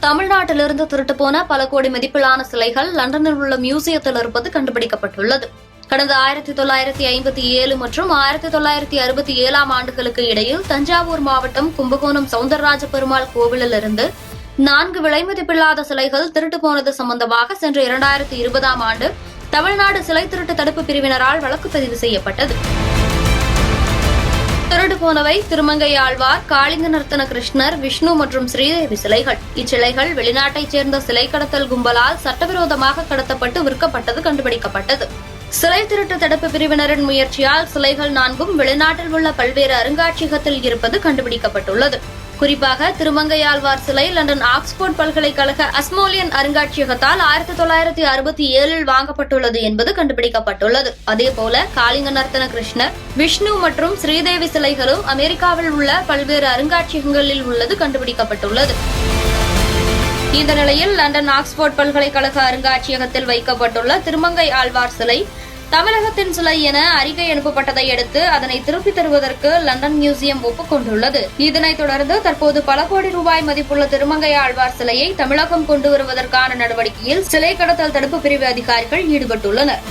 தமிழ்நாட்டிலிருந்து திருட்டு போன பல கோடி மதிப்பிலான சிலைகள் லண்டனில் உள்ள மியூசியத்தில் இருப்பது கண்டுபிடிக்கப்பட்டுள்ளது. கடந்த 1957 மற்றும் 1967 ஆண்டுகளுக்கு இடையில் தஞ்சாவூர் மாவட்டம் கும்பகோணம் சவுந்தரராஜ பெருமாள் கோவிலிலிருந்து 4 விலைமதிப்பில்லாத சிலைகள் திருட்டு போனது சம்பந்தமாக சென்ற 2020 ஆண்டு தமிழ்நாடு சிலை திருட்டு தடுப்பு பிரிவினரால் வழக்கு பதிவு செய்யப்பட்டது. திருடு போனவை திருமங்கை ஆழ்வார், காளிங்க நர்த்தன கிருஷ்ணர், விஷ்ணு மற்றும் ஸ்ரீதேவி சிலைகள். இச்சிலைகள் வெளிநாட்டைச் சேர்ந்த சிலை கடத்தல் கும்பலால் சட்டவிரோதமாக கடத்தப்பட்டு விற்கப்பட்டது கண்டுபிடிக்கப்பட்டது. சிலை திருட்டு தடுப்பு பிரிவினரின் முயற்சியால் சிலைகள் 4ம் வெளிநாட்டில் உள்ள பல்வேறு அருங்காட்சியகத்தில் இருப்பது கண்டுபிடிக்கப்பட்டுள்ளது. குறிப்பாக திருமங்கையாழ்வார் சிலை லண்டன் ஆக்ஸ்போர்ட் பல்கலைக்கழக அஸ்மோலியன் அருங்காட்சியகத்தால் 1967 வாங்கப்பட்டுள்ளது என்பது கண்டுபிடிக்கப்பட்டுள்ளது. அதேபோல காளிங்க நர்த்தன கிருஷ்ணர், விஷ்ணு மற்றும் ஸ்ரீதேவி சிலைகளும் அமெரிக்காவில் உள்ள பல்வேறு அருங்காட்சியகங்களில் உள்ளது கண்டுபிடிக்கப்பட்டுள்ளது. இந்த நிலையில் லண்டன் ஆக்ஸ்போர்ட் பல்கலைக்கழக அருங்காட்சியகத்தில் வைக்கப்பட்டுள்ள திருமங்கை ஆழ்வார் சிலை தமிழகத்தின் சிலை என அறிக்கை அனுப்பப்பட்டதை அடுத்து அதனை திருப்பித் தருவதற்கு லண்டன் மியூசியம் ஒப்புக்கொண்டுள்ளது. இதனைத் தொடர்ந்து தற்போது பல கோடி ரூபாய் மதிப்புள்ள திருமங்கை ஆழ்வார் சிலையை தமிழகம் கொண்டு வருவதற்கான நடவடிக்கையில் சிலை கடத்தல் தடுப்பு பிரிவு அதிகாரிகள் ஈடுபட்டுள்ளனர்.